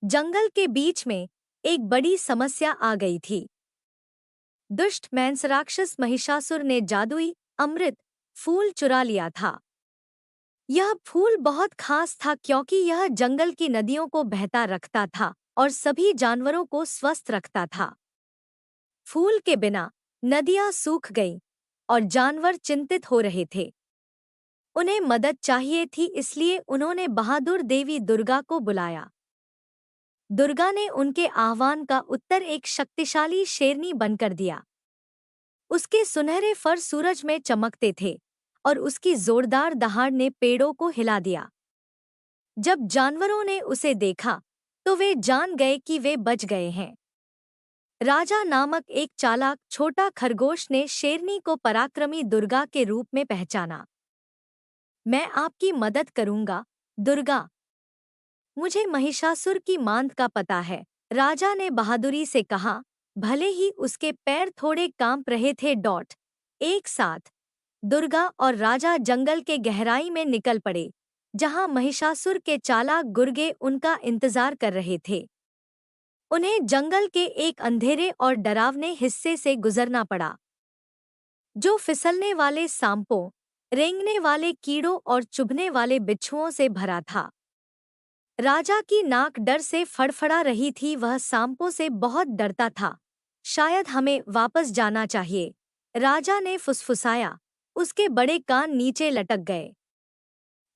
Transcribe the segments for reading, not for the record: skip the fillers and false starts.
जंगल के बीच में एक बड़ी समस्या आ गई थी। दुष्ट मैंसराक्षस महिषासुर ने जादुई अमृत फूल चुरा लिया था। यह फूल बहुत खास था क्योंकि यह जंगल की नदियों को बहता रखता था और सभी जानवरों को स्वस्थ रखता था। फूल के बिना नदियां सूख गईं और जानवर चिंतित हो रहे थे। उन्हें मदद चाहिए थी, इसलिए उन्होंने बहादुर देवी दुर्गा को बुलाया। दुर्गा ने उनके आह्वान का उत्तर एक शक्तिशाली शेरनी बनकर दिया। उसके सुनहरे फर सूरज में चमकते थे और उसकी जोरदार दहाड़ ने पेड़ों को हिला दिया। जब जानवरों ने उसे देखा तो वे जान गए कि वे बच गए हैं। राजा नामक एक चालाक छोटा खरगोश ने शेरनी को पराक्रमी दुर्गा के रूप में पहचाना। मैं आपकी मदद करूंगा, दुर्गा। मुझे महिषासुर की मांद का पता है, राजा ने बहादुरी से कहा। भले ही उसके पैर थोड़े कांप रहे थे। एक साथ दुर्गा और राजा जंगल के गहराई में निकल पड़े, जहां महिषासुर के चालाक गुर्गे उनका इंतजार कर रहे थे। उन्हें जंगल के एक अंधेरे और डरावने हिस्से से गुजरना पड़ा, जो फिसलने वाले सांपों, रेंगने वाले कीड़ों और चुभने वाले बिच्छुओं से भरा था। राजा की नाक डर से फड़फड़ा रही थी। वह सांपों से बहुत डरता था। शायद हमें वापस जाना चाहिए, राजा ने फुसफुसाया। उसके बड़े कान नीचे लटक गए।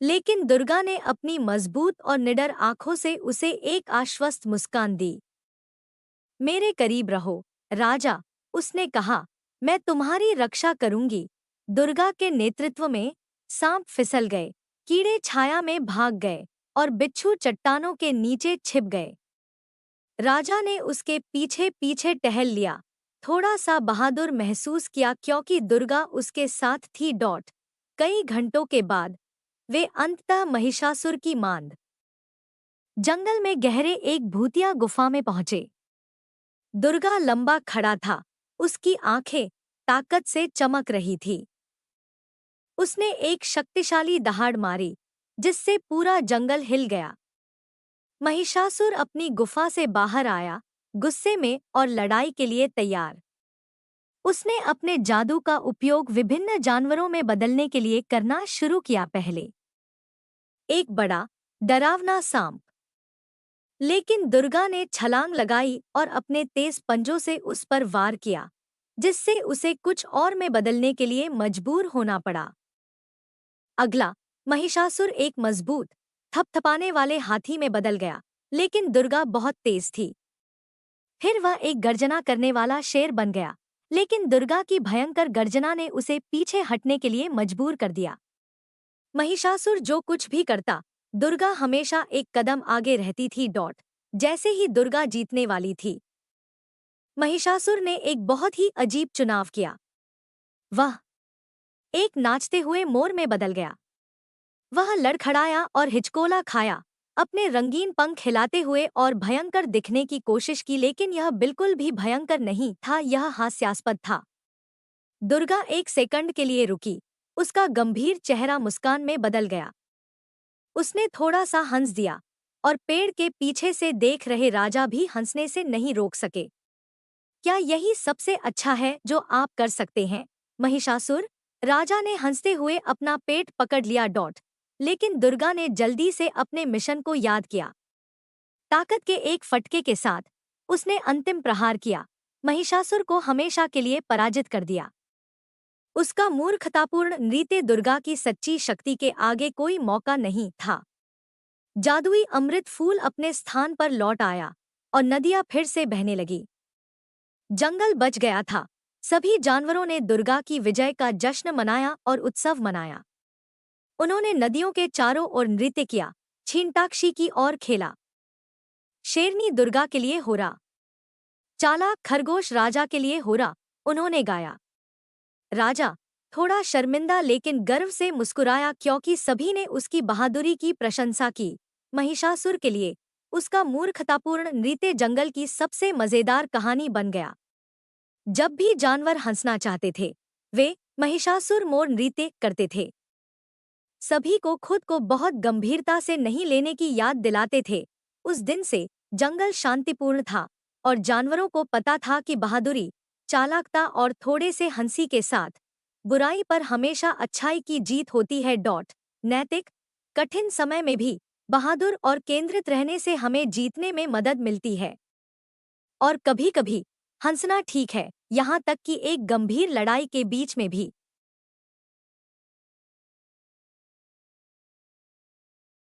लेकिन दुर्गा ने अपनी मजबूत और निडर आंखों से उसे एक आश्वस्त मुस्कान दी। मेरे करीब रहो, राजा, उसने कहा। मैं तुम्हारी रक्षा करूंगी। दुर्गा के नेतृत्व में सांप फिसल गए, कीड़े छाया में भाग गए और बिच्छू चट्टानों के नीचे छिप गए। राजा ने उसके पीछे पीछे टहल लिया, थोड़ा सा बहादुर महसूस किया क्योंकि दुर्गा उसके साथ थी। कई घंटों के बाद वे अंततः महिषासुर की मांद जंगल में गहरे एक भूतिया गुफा में पहुंचे। दुर्गा लंबा खड़ा था, उसकी आंखें ताकत से चमक रही थी। उसने एक शक्तिशाली दहाड़ मारी, जिससे पूरा जंगल हिल गया। महिषासुर अपनी गुफा से बाहर आया, गुस्से में और लड़ाई के लिए तैयार। उसने अपने जादू का उपयोग विभिन्न जानवरों में बदलने के लिए करना शुरू किया। पहले एक बड़ा डरावना सांप, लेकिन दुर्गा ने छलांग लगाई और अपने तेज पंजों से उस पर वार किया, जिससे उसे कुछ और में बदलने के लिए मजबूर होना पड़ा। अगला महिषासुर एक मजबूत थपथपाने वाले हाथी में बदल गया, लेकिन दुर्गा बहुत तेज थी। फिर वह एक गर्जना करने वाला शेर बन गया, लेकिन दुर्गा की भयंकर गर्जना ने उसे पीछे हटने के लिए मजबूर कर दिया। महिषासुर जो कुछ भी करता, दुर्गा हमेशा एक कदम आगे रहती थी। जैसे ही दुर्गा जीतने वाली थी, महिषासुर ने एक बहुत ही अजीब चुनाव किया। वह एक नाचते हुए मोर में बदल गया। वह लड़खड़ाया और हिचकोला खाया, अपने रंगीन पंख हिलाते हुए और भयंकर दिखने की कोशिश की, लेकिन यह बिल्कुल भी भयंकर नहीं था, यह हास्यास्पद था। दुर्गा एक सेकंड के लिए रुकी, उसका गंभीर चेहरा मुस्कान में बदल गया। उसने थोड़ा सा हंस दिया और पेड़ के पीछे से देख रहे राजा भी हंसने से नहीं रोक सके। क्या यही सबसे अच्छा है जो आप कर सकते हैं, महिषासुर? राजा ने हंसते हुए अपना पेट पकड़ लिया। लेकिन दुर्गा ने जल्दी से अपने मिशन को याद किया। ताकत के एक फटके के साथ उसने अंतिम प्रहार किया, महिषासुर को हमेशा के लिए पराजित कर दिया। उसका मूर्खतापूर्ण नृत्य दुर्गा की सच्ची शक्ति के आगे कोई मौका नहीं था। जादुई अमृत फूल अपने स्थान पर लौट आया और नदियां फिर से बहने लगी। जंगल बच गया था। सभी जानवरों ने दुर्गा की विजय का जश्न मनाया और उत्सव मनाया। उन्होंने नदियों के चारों ओर नृत्य किया, छींटाक्षी की ओर खेला। शेरनी दुर्गा के लिए होरा, चालाक खरगोश राजा के लिए होरा, उन्होंने गाया। राजा थोड़ा शर्मिंदा लेकिन गर्व से मुस्कुराया क्योंकि सभी ने उसकी बहादुरी की प्रशंसा की। महिषासुर के लिए उसका मूर्खतापूर्ण नृत्य जंगल की सबसे मजेदार कहानी बन गया। जब भी जानवर हंसना चाहते थे, वे महिषासुर मोर नृत्य करते थे। सभी को खुद को बहुत गंभीरता से नहीं लेने की याद दिलाते थे। उस दिन से जंगल शांतिपूर्ण था और जानवरों को पता था कि बहादुरी, चालाकता और थोड़े से हंसी के साथ बुराई पर हमेशा अच्छाई की जीत होती है। नैतिक कठिन समय में भी बहादुर और केंद्रित रहने से हमें जीतने में मदद मिलती है। और कभी-कभी हंसना ठीक है, यहाँ तक कि एक गंभीर लड़ाई के बीच में भी।